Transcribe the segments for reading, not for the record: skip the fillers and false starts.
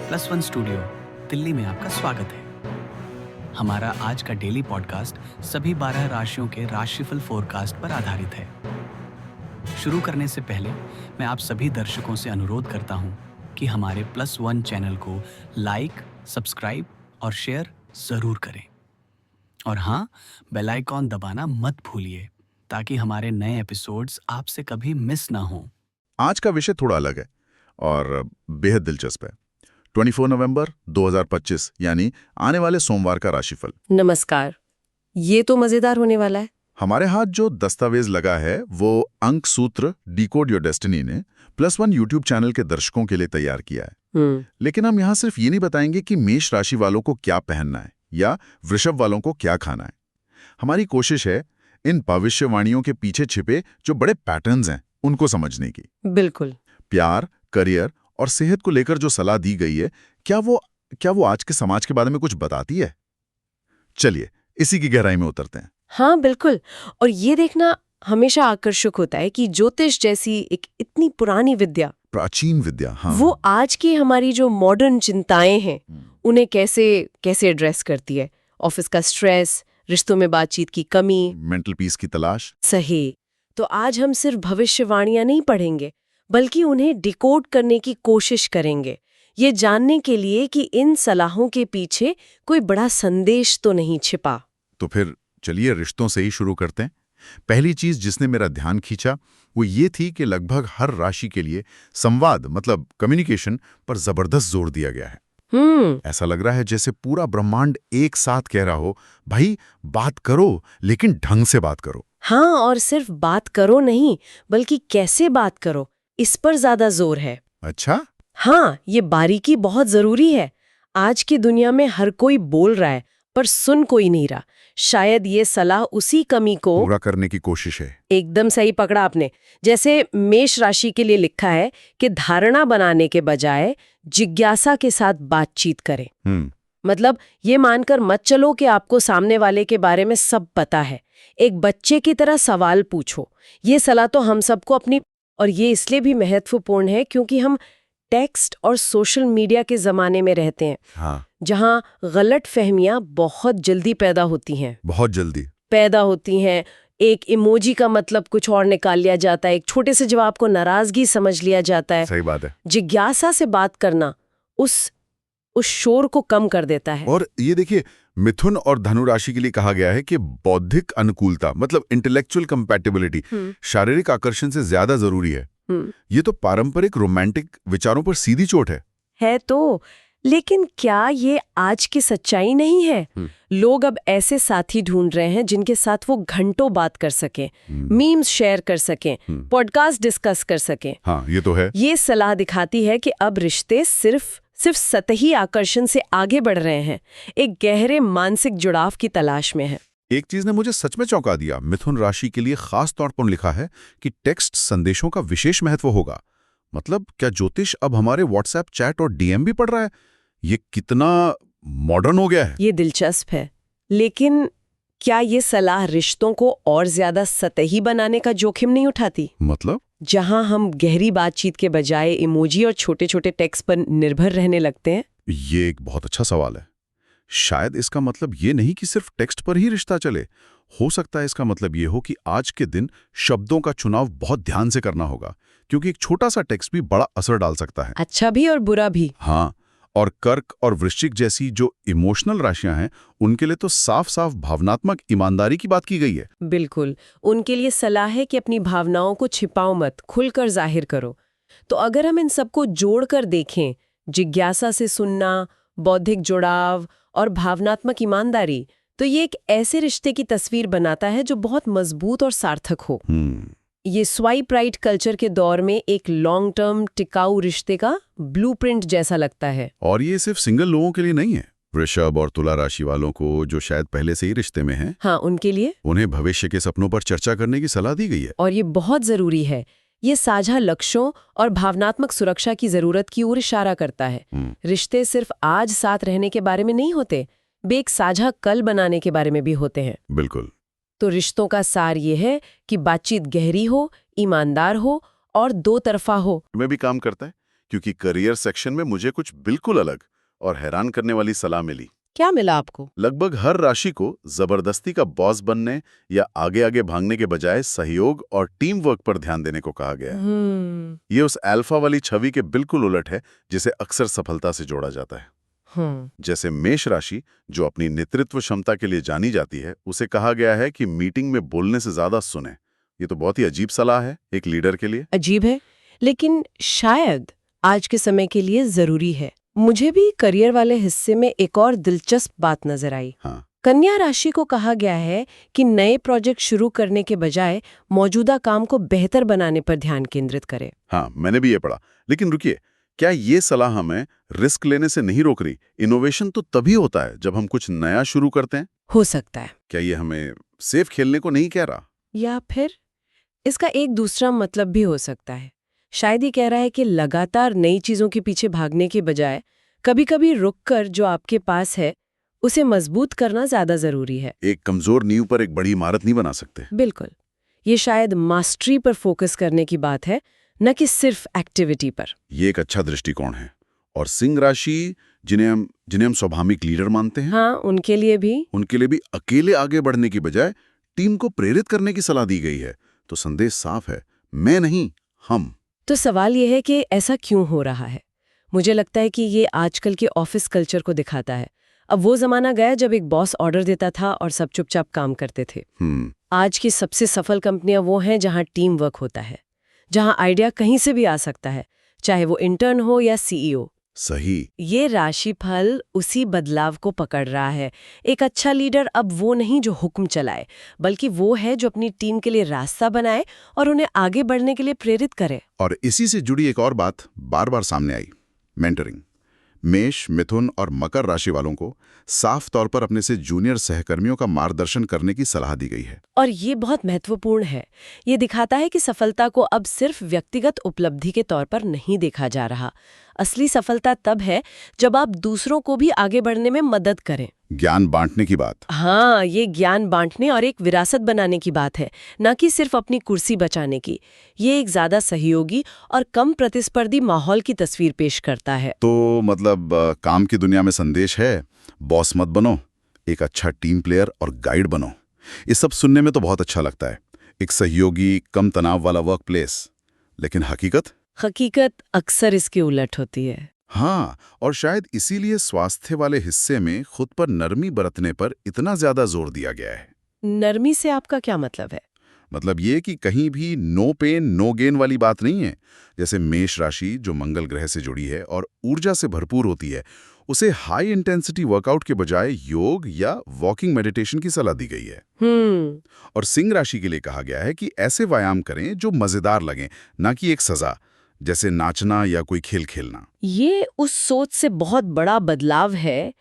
Plus one studio Delhi में आपका स्वागत है। हमारा आज का डेली पॉडकास्ट सभी 12 राशियों के राशिफल फोरकास्ट पर आधारित है। शुरू करने से पहले मैं आप सभी दर्शकों से अनुरोध करता हूं कि हमारे प्लस वन चैनल को लाइक, सब्सक्राइब और शेयर जरूर करें। और हाँ, बेल आइकॉन दबाना मत भूलिए ताकि हमारे नए एपिसोड्स आपसे कभी मिस ना हो। आज का विषय थोड़ा अलग है और बेहद दिलचस्प है। 24 नवंबर 2025 यानी आने वाले सोमवार का राशिफल। नमस्कार। ये तो मजेदार होने वाला है। हमारे हाथ जो दस्तावेज लगा है वो अंक सूत्र डिकोड योर डेस्टिनी ने प्लस वन यूट्यूब चैनल के दर्शकों के लिए तैयार किया है। लेकिन हम यहाँ सिर्फ ये नहीं बताएंगे कि मेष राशि वालों को क्या पहनना है या वृषभ वालों को क्या खाना है। हमारी कोशिश है इन भविष्यवाणियों के पीछे छिपे जो बड़े पैटर्न्स हैं उनको समझने की। बिल्कुल। प्यार, करियर और सेहत को लेकर जो सलाह दी गई है, क्या वो आज के समाज के बारे में कुछ बताती है? चलिए इसी की गहराई में उतरते हैं। हाँ बिल्कुल। और ये देखना हमेशा आकर्षक होता है कि ज्योतिष जैसी एक इतनी पुरानी विद्या, प्राचीन विद्या, हाँ, वो आज की हमारी जो मॉडर्न चिंताएं हैं उन्हें कैसे एड्रेस करती है। ऑफिस का स्ट्रेस, रिश्तों में बातचीत की कमी, मेंटल पीस की तलाश। सही। तो आज हम सिर्फ भविष्यवाणियां नहीं पढ़ेंगे बल्कि उन्हें डिकोड करने की कोशिश करेंगे, ये जानने के लिए कि इन सलाहों के पीछे कोई बड़ा संदेश तो नहीं छिपा। तो फिर चलिए रिश्तों से ही शुरू करते हैं। पहली चीज जिसने मेरा ध्यान खींचा वो ये थी कि लगभग हर राशि के लिए संवाद मतलब कम्युनिकेशन पर जबरदस्त जोर दिया गया है। ऐसा लग रहा है जैसे पूरा ब्रह्मांड एक साथ कह रहा हो, भाई बात करो लेकिन ढंग से बात करो। हाँ, और सिर्फ बात करो नहीं बल्कि कैसे बात करो, इस पर ज्यादा जोर है। अच्छा? हाँ, ये बारीकी बहुत जरूरी है। आज की दुनिया में हर कोई बोल रहा है पर सुन कोई नहीं रहा। शायद ये सलाह उसी कमी को पूरा करने की कोशिश है। एकदम सही पकड़ा आपने। जैसे मेष राशि के लिए लिखा है कि धारणा बनाने के बजाय जिज्ञासा के साथ बातचीत करें। मतलब ये मानकर मत चलो कि आपको सामने वाले के बारे में सब पता है। एक बच्चे की तरह सवाल पूछो। ये सलाह तो हम सबको अपनी, और ये इसलिए भी महत्वपूर्ण है क्योंकि हम टेक्स्ट और सोशल मीडिया के जमाने में रहते हैं। हाँ। जहां गलत फहमियां बहुत जल्दी पैदा होती हैं। बहुत जल्दी पैदा होती हैं। एक इमोजी का मतलब कुछ और निकाल लिया जाता है, एक छोटे से जवाब को नाराजगी समझ लिया जाता है। सही बात है। जिज्ञासा से बात करना उस शोर को कम कर देता है। और ये देखिए, मिथुन और धनु राशि के लिए कहा गया है कि बौद्धिक अनुकूलता मतलब इंटेलेक्चुअल कंपैटिबिलिटी शारीरिक आकर्षण से ज्यादा जरूरी है। ये तो पारंपरिक रोमांटिक विचारों पर सीधी चोट है तो। लेकिन क्या ये आज की सच्चाई नहीं है? लोग अब ऐसे साथी ढूंढ रहे हैं जिनके साथ वो घंटों बात कर सकें, मीम्स शेयर कर सकें, पॉडकास्ट डिस्कस कर सकें। हाँ, ये तो है। ये सलाह दिखाती है कि अब रिश्ते सिर्फ सतही आकर्षण से आगे बढ़ रहे हैं, एक गहरे मानसिक जुड़ाव की तलाश में है। एक चीज ने मुझे सच में चौंका दिया। मिथुन राशि के लिए खास तौर पर लिखा है कि टेक्स्ट संदेशों का विशेष महत्व होगा। मतलब क्या ज्योतिष अब हमारे व्हाट्सएप चैट और डीएम भी पढ़ रहा है? ये कितना मॉडर्न हो गया है। ये दिलचस्प है। लेकिन क्या ये सलाह रिश्तों को और ज्यादा सतही बनाने का जोखिम नहीं उठाती? मतलब जहां हम गहरी बातचीत के बजाय इमोजी और छोटे छोटे टेक्स्ट पर निर्भर रहने लगते हैं। ये एक बहुत अच्छा सवाल है। शायद इसका मतलब ये नहीं कि सिर्फ टेक्स्ट पर ही रिश्ता चले। हो सकता है इसका मतलब ये हो कि आज के दिन शब्दों का चुनाव बहुत ध्यान से करना होगा, क्योंकि एक छोटा सा टेक्स्ट भी बड़ा असर डाल सकता है। अच्छा भी और बुरा भी। हाँ, और कर्क और वृश्चिक जैसी जो इमोशनल राशियां हैं उनके लिए तो साफ साफ भावनात्मक ईमानदारी की बात की गई है। बिल्कुल। उनके लिए सलाह है कि अपनी भावनाओं को छिपाओ मत, खुलकर जाहिर करो। तो अगर हम इन सबको जोड़कर देखें, जिज्ञासा से सुनना, बौद्धिक जुड़ाव और भावनात्मक ईमानदारी, तो ये एक ऐसे रिश्ते की तस्वीर बनाता है जो बहुत मजबूत और सार्थक हो। ये स्वाइप राइट कल्चर के दौर में एक लॉन्ग टर्म टिकाऊ रिश्ते का ब्लूप्रिंट जैसा लगता है। और ये सिर्फ सिंगल लोगों के लिए नहीं है। वृषभ और तुला राशि वालों को जो शायद पहले से ही रिश्ते में हैं, हाँ, उनके लिए उन्हें भविष्य के सपनों पर चर्चा करने की सलाह दी गई है। और ये बहुत जरूरी है। ये साझा लक्ष्यों और भावनात्मक सुरक्षा की जरूरत की ओर इशारा करता है। रिश्ते सिर्फ आज साथ रहने के बारे में नहीं होते, वे एक साझा कल बनाने के बारे में भी होते हैं। बिल्कुल। तो रिश्तों का सार ये है कि बातचीत गहरी हो, ईमानदार हो और दो तरफा हो। में भी काम करता है क्योंकि करियर सेक्शन में मुझे कुछ बिल्कुल अलग और हैरान करने वाली सलाह मिली। क्या मिला आपको? लगभग हर राशि को जबरदस्ती का बॉस बनने या आगे आगे भागने के बजाय सहयोग और टीम वर्क पर ध्यान देने को कहा गया है। ये उस अल्फा वाली छवि के बिल्कुल उलट है जिसे अक्सर सफलता से जोड़ा जाता है। जैसे मेष राशि जो अपनी नेतृत्व क्षमता के लिए जानी जाती है, उसे कहा गया है कि मीटिंग में बोलने से ज्यादा सुने। ये तो बहुत ही अजीब सलाह है एक लीडर के लिए। अजीब है, लेकिन शायद आज के समय के लिए जरूरी है। मुझे भी करियर वाले हिस्से में एक और दिलचस्प बात नजर आई। हाँ। कन्या राशि को कहा गया है कि नए प्रोजेक्ट शुरू करने के बजाय मौजूदा काम को बेहतर बनाने पर ध्यान केंद्रित करे। हाँ, मैंने भी ये पढ़ा। लेकिन रुकिए, क्या ये सलाह हमें रिस्क लेने से नहीं रोक रही? इनोवेशन तो तभी होता है जब हम कुछ नया शुरू करते हैं। हो सकता है। क्या ये हमें सेफ खेलने को नहीं कह रहा? या फिर इसका एक दूसरा मतलब भी हो सकता है। शायद ये कह रहा है कि लगातार नई चीजों के पीछे भागने के बजाय कभी-कभी रुककर जो आपके पास है उसे मजबूत करना ज्यादा जरूरी है। एक कमजोर नींव पर एक बड़ी इमारत नहीं बना सकते। बिल्कुल। ये शायद मास्टरी पर फोकस करने की बात है, न कि सिर्फ एक्टिविटी पर। ये एक अच्छा दृष्टिकोण है। और सिंह राशि जिन्हें हम स्वाभाविक लीडर मानते हैं, हाँ, उनके लिए भी अकेले आगे बढ़ने की बजाय टीम को प्रेरित करने की सलाह दी गई है। तो संदेश साफ है, मैं नहीं, हम। तो सवाल यह है कि ऐसा क्यों हो रहा है? मुझे लगता है कि ये आजकल के ऑफिस कल्चर को दिखाता है। अब वो जमाना गया जब एक बॉस ऑर्डर देता था और सब चुपचाप काम करते थे। आज की सबसे सफल कंपनियां वो हैं जहां टीम वर्क होता है, जहां आइडिया कहीं से भी आ सकता है, चाहे वो इंटर्न हो या सीईओ। सही। ये राशिफल उसी बदलाव को पकड़ रहा है। एक अच्छा लीडर अब वो नहीं जो हुक्म चलाए, बल्कि वो है जो अपनी टीम के लिए रास्ता बनाए और उन्हें आगे बढ़ने के लिए प्रेरित करे। और इसी से जुड़ी एक और बात बार बार सामने आई, मेंटरिंग। मेष, मिथुन और मकर राशि वालों को साफ तौर पर अपने से जूनियर सहकर्मियों का मार्गदर्शन करने की सलाह दी गई है। और ये बहुत महत्वपूर्ण है। ये दिखाता है कि सफलता को अब सिर्फ व्यक्तिगत उपलब्धि के तौर पर नहीं देखा जा रहा। असली सफलता तब है जब आप दूसरों को भी आगे बढ़ने में मदद करें। ज्ञान बांटने की बात। हाँ, ये ज्ञान बांटने और एक विरासत बनाने की बात है, न कि सिर्फ अपनी कुर्सी बचाने की। ये एक ज्यादा सहयोगी और कम प्रतिस्पर्धी माहौल की तस्वीर पेश करता है। तो मतलब काम की दुनिया में संदेश है, बॉस मत बनो, एक अच्छा टीम प्लेयर और गाइड बनो। ये सब सुनने में तो बहुत अच्छा लगता है, एक सहयोगी, कम तनाव वाला वर्क प्लेस। लेकिन हकीकत अक्सर इसके उलट होती है। हाँ, और शायद इसीलिए स्वास्थ्य वाले हिस्से में खुद पर नरमी बरतने पर इतना ज्यादा जोर दिया गया है। नरमी से आपका क्या मतलब है? मतलब ये कि कहीं भी नो पेन नो गेन वाली बात नहीं है। जैसे मेष राशि जो मंगल ग्रह से जुड़ी है और ऊर्जा से भरपूर होती है, उसे हाई इंटेंसिटी वर्कआउट के बजाय योग या वॉकिंग मेडिटेशन की सलाह दी गई है। और सिंह राशि के लिए कहा गया है कि ऐसे व्यायाम करें जो मजेदार लगें, ना कि एक सजा, जैसे नाचना या कोई खेल खेलना। ये उस सोच से बहुत बड़ा बदलाव है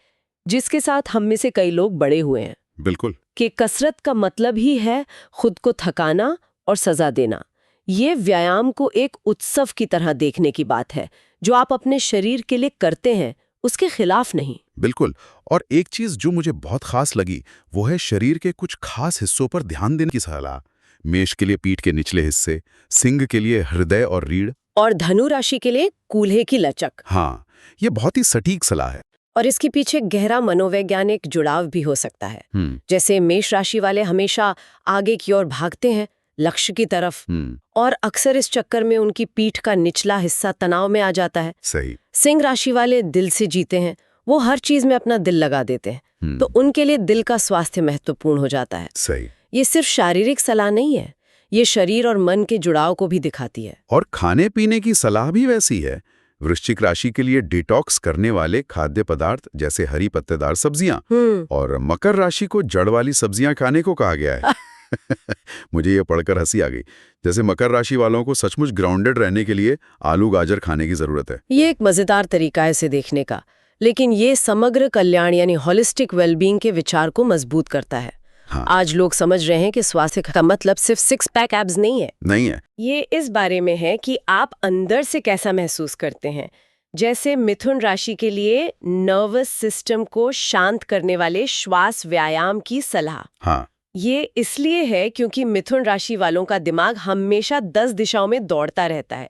जिसके साथ हम में से कई लोग बड़े हुए हैं। बिल्कुल। कि कसरत का मतलब ही है खुद को थकाना और सजा देना। ये व्यायाम को एक उत्सव की तरह देखने की बात है, जो आप अपने शरीर के लिए करते हैं, उसके खिलाफ नहीं। बिल्कुल। और एक चीज जो मुझे बहुत खास लगी वो है शरीर के कुछ खास हिस्सों पर ध्यान देने की सलाह। मेष के लिए पीठ के निचले हिस्से, सिंह के लिए हृदय और रीढ़, और धनु राशि के लिए कूल्हे की लचक। हाँ, ये बहुत ही सटीक सलाह है। और इसके पीछे गहरा मनोवैज्ञानिक जुड़ाव भी हो सकता है। जैसे मेष राशि वाले हमेशा आगे की ओर भागते हैं, लक्ष्य की तरफ, और अक्सर इस चक्कर में उनकी पीठ का निचला हिस्सा तनाव में आ जाता है। सही। सिंह राशि वाले दिल से जीते हैं, वो हर चीज में अपना दिल लगा देते हैं, तो उनके लिए दिल का स्वास्थ्य महत्वपूर्ण हो जाता है। सही। ये सिर्फ शारीरिक सलाह नहीं है, ये शरीर और मन के जुड़ाव को भी दिखाती है। और खाने पीने की सलाह भी वैसी है। वृश्चिक राशि के लिए डिटॉक्स करने वाले खाद्य पदार्थ जैसे हरी पत्तेदार सब्जियां, और मकर राशि को जड़ वाली सब्जियां खाने को कहा गया है। मुझे ये पढ़कर हंसी आ गई। जैसे मकर राशि वालों को सचमुच ग्राउंडेड रहने के लिए आलू गाजर खाने की जरूरत है। ये एक मजेदार तरीका है इसे देखने का, लेकिन ये समग्र कल्याण यानी होलिस्टिक वेलबींग के विचार को मजबूत करता है। हाँ। आज लोग समझ रहे हैं कि स्वास्थ्य का मतलब सिर्फ 6 पैक एब्स नहीं है। ये इस बारे में है कि आप अंदर से कैसा महसूस करते हैं। जैसे मिथुन राशि के लिए नर्वस सिस्टम को शांत करने वाले श्वास व्यायाम की सलाह। हाँ। ये इसलिए है क्योंकि मिथुन राशि वालों का दिमाग हमेशा 10 दिशाओं में दौड़ता रहता है।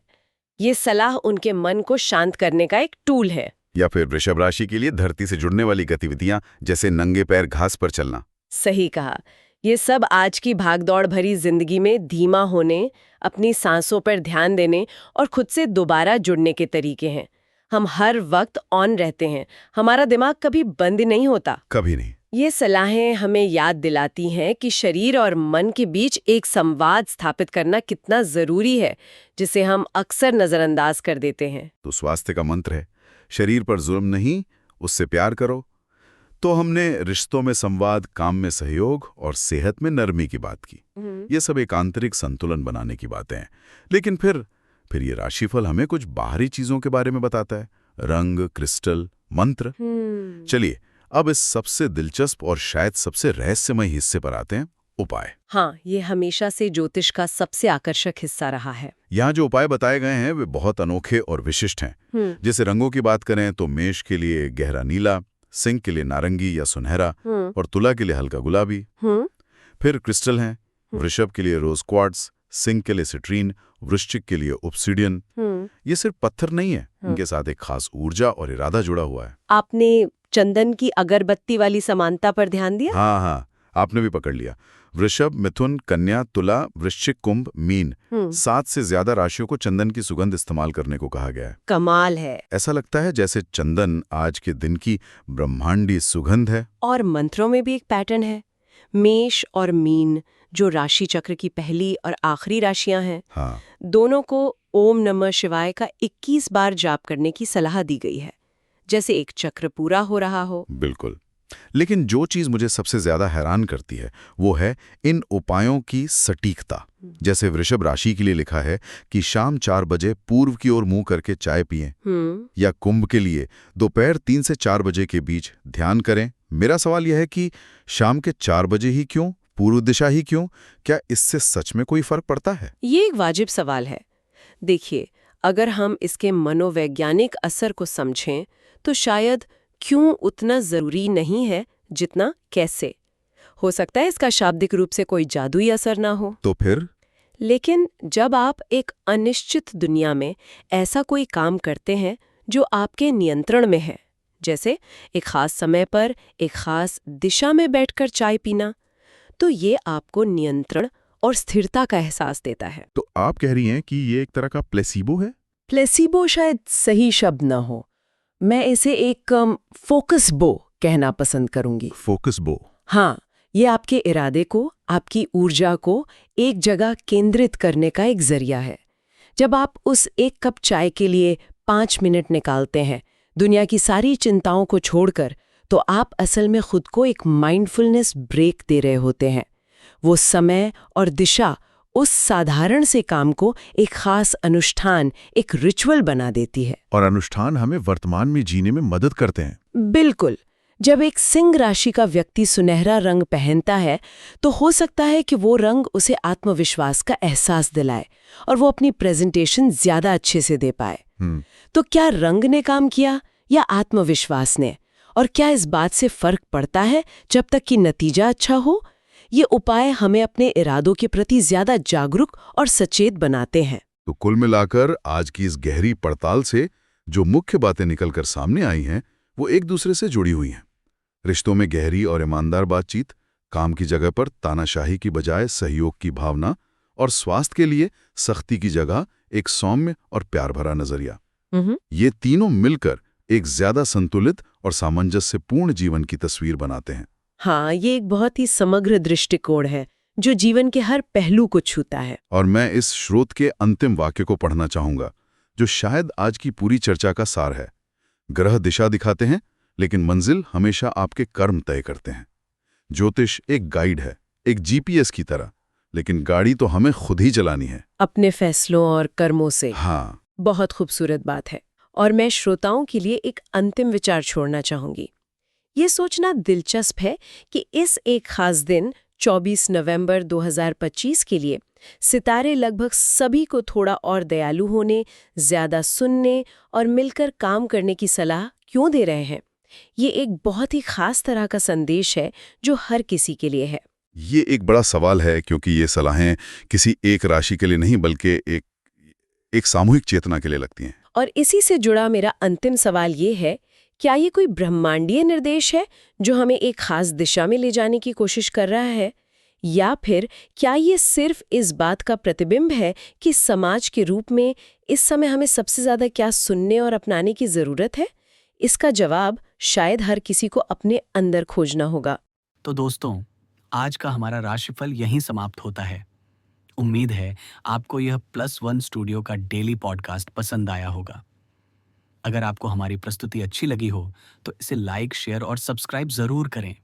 ये सलाह उनके मन को शांत करने का एक टूल है। या फिर वृषभ राशि के लिए धरती से जुड़ने वाली गतिविधियां, जैसे नंगे पैर घास पर चलना। सही कहा। ये सब आज की भागदौड़ भरी जिंदगी में धीमा होने, अपनी सांसों पर ध्यान देने और खुद से दोबारा जुड़ने के तरीके हैं। हम हर वक्त ऑन रहते हैं, हमारा दिमाग कभी बंद नहीं होता। कभी नहीं। ये सलाहें हमें याद दिलाती हैं कि शरीर और मन के बीच एक संवाद स्थापित करना कितना जरूरी है, जिसे हम अक्सर नजरअंदाज कर देते हैं। तो स्वास्थ्य का मंत्र है, शरीर पर जुल्म नहीं, उससे प्यार करो। तो हमने रिश्तों में संवाद, काम में सहयोग और सेहत में नरमी की बात की। ये सब एक आंतरिक संतुलन बनाने की बातें हैं। लेकिन फिर ये राशिफल हमें कुछ बाहरी चीजों के बारे में बताता है, रंग, क्रिस्टल, मंत्र। चलिए अब इस सबसे दिलचस्प और शायद सबसे रहस्यमय हिस्से पर आते हैं, उपाय। हाँ, ये हमेशा से ज्योतिष का सबसे आकर्षक हिस्सा रहा है। यहाँ जो उपाय बताए गए हैं वे बहुत अनोखे और विशिष्ट हैं। जैसे रंगों की बात करें तो मेष के लिए गहरा नीला, सिंह के लिए नारंगी या सुनहरा और तुला के लिए हल्का गुलाबी। फिर क्रिस्टल हैं, वृषभ के लिए रोज क्वार्ट्ज, सिंह के लिए सिट्रीन, वृश्चिक के लिए ऑब्सिडियन। ये सिर्फ पत्थर नहीं है, इनके साथ एक खास ऊर्जा और इरादा जुड़ा हुआ है। आपने चंदन की अगरबत्ती वाली समानता पर ध्यान दिया? हाँ, आपने भी पकड़ लिया। वृषभ, मिथुन, कन्या, तुला, वृश्चिक, कुंभ, मीन, 7 से ज्यादा राशियों को चंदन की सुगंध इस्तेमाल करने को कहा गया है। कमाल है। ऐसा लगता है जैसे चंदन आज के दिन की ब्रह्मांडी सुगंध है। और मंत्रों में भी एक पैटर्न है। मेष और मीन, जो राशि चक्र की पहली और आखिरी राशियां हैं, हाँ, दोनों को ओम नमः शिवाय का 21 बार जाप करने की सलाह दी गई है, जैसे एक चक्र पूरा हो रहा हो। बिल्कुल। लेकिन जो चीज मुझे सबसे ज्यादा हैरान करती है वो है इन उपायों की सटीकता। जैसे वृषभ राशि के लिए लिखा है कि शाम 4 बजे पूर्व की ओर मुंह करके चाय पिएं, या कुंभ के लिए दोपहर 3 से 4 बजे के बीच ध्यान करें। मेरा सवाल यह है कि शाम के 4 बजे ही क्यों, पूर्व दिशा ही क्यों? क्या इससे सच में कोई फर्क पड़ता है? ये एक वाजिब सवाल है। देखिए, अगर हम इसके मनोवैज्ञानिक असर को समझें तो शायद क्यों उतना जरूरी नहीं है जितना कैसे। हो सकता है इसका शाब्दिक रूप से कोई जादुई असर ना हो। तो फिर? लेकिन जब आप एक अनिश्चित दुनिया में ऐसा कोई काम करते हैं जो आपके नियंत्रण में है, जैसे एक खास समय पर एक खास दिशा में बैठकर चाय पीना, तो ये आपको नियंत्रण और स्थिरता का एहसास देता है। तो आप कह रही हैं कि ये एक तरह का प्लेसिबो है? प्लेसिबो शायद सही शब्द ना हो, मैं इसे एक फोकस बो कहना पसंद करूंगी। फोकस बो? हाँ, ये आपके इरादे को, आपकी ऊर्जा को एक जगह केंद्रित करने का एक जरिया है। जब आप उस एक कप चाय के लिए 5 मिनट निकालते हैं, दुनिया की सारी चिंताओं को छोड़कर, तो आप असल में खुद को एक माइंडफुलनेस ब्रेक दे रहे होते हैं। वो समय और दिशा उस साधारण से काम को एक खास अनुष्ठान, एक रिचुअल बना देती है। और अनुष्ठान हमें वर्तमान में जीने में मदद करते हैं। बिल्कुल। जब एक सिंह राशि का व्यक्ति सुनहरा रंग पहनता है तो हो सकता है कि वो रंग उसे आत्मविश्वास का एहसास दिलाए और वो अपनी प्रेजेंटेशन ज्यादा अच्छे से दे पाए। तो क्या रंग ने काम किया या आत्मविश्वास ने? और क्या इस बात से फर्क पड़ता है जब तक कि नतीजा अच्छा हो? ये उपाय हमें अपने इरादों के प्रति ज्यादा जागरूक और सचेत बनाते हैं। तो कुल मिलाकर आज की इस गहरी पड़ताल से जो मुख्य बातें निकलकर सामने आई हैं वो एक दूसरे से जुड़ी हुई हैं। रिश्तों में गहरी और ईमानदार बातचीत, काम की जगह पर तानाशाही की बजाय सहयोग की भावना, और स्वास्थ्य के लिए सख्ती की जगह एक सौम्य और प्यार भरा नजरिया। ये तीनों मिलकर एक ज्यादा संतुलित और सामंजस्यपूर्ण जीवन की तस्वीर बनाते हैं। हाँ, ये एक बहुत ही समग्र दृष्टिकोण है जो जीवन के हर पहलू को छूता है। और मैं इस श्रोत के अंतिम वाक्य को पढ़ना चाहूंगा जो शायद आज की पूरी चर्चा का सार है। ग्रह दिशा दिखाते हैं लेकिन मंजिल हमेशा आपके कर्म तय करते हैं। ज्योतिष एक गाइड है, एक जीपीएस की तरह, लेकिन गाड़ी तो हमें खुद ही चलानी है, अपने फैसलों और कर्मों से। हाँ, बहुत खूबसूरत बात है। और मैं श्रोताओं के लिए एक अंतिम विचार छोड़ना चाहूंगी। ये सोचना दिलचस्प है कि इस एक खास दिन 24 नवंबर 2025 के लिए सितारे लगभग सभी को थोड़ा और दयालु होने, ज्यादा सुनने और मिलकर काम करने की सलाह क्यों दे रहे हैं। ये एक बहुत ही खास तरह का संदेश है जो हर किसी के लिए है। ये एक बड़ा सवाल है क्योंकि ये सलाहें किसी एक राशि के लिए नहीं बल्कि एक सामूहिक चेतना के लिए लगती हैं। और इसी से जुड़ा मेरा अंतिम सवाल ये है, क्या ये कोई ब्रह्मांडीय निर्देश है जो हमें एक खास दिशा में ले जाने की कोशिश कर रहा है, या फिर क्या ये सिर्फ इस बात का प्रतिबिंब है कि समाज के रूप में इस समय हमें सबसे ज्यादा क्या सुनने और अपनाने की जरूरत है? इसका जवाब शायद हर किसी को अपने अंदर खोजना होगा। तो दोस्तों, आज का हमारा राशिफल यहीं समाप्त होता है। उम्मीद है आपको यह +1 स्टूडियो का डेली पॉडकास्ट पसंद आया होगा। अगर आपको हमारी प्रस्तुति अच्छी लगी हो तो इसे लाइक, शेयर और सब्सक्राइब जरूर करें।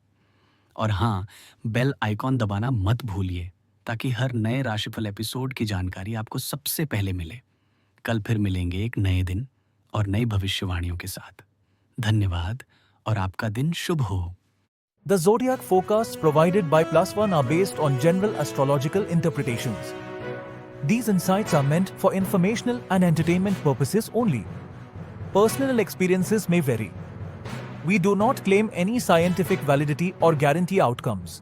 और हाँ, बेल आइकॉन दबाना मत भूलिए ताकि हर नए राशिफल एपिसोड की जानकारी आपको सबसे पहले मिले। कल फिर मिलेंगे एक नए दिन और नई भविष्यवाणियों के साथ। धन्यवाद और आपका दिन शुभ हो। The zodiac forecasts provided by +1 are based on general astrological interpretations. These insights are meant for informational and entertainment purposes only. Personal experiences may vary. We do not claim any scientific validity or guarantee outcomes.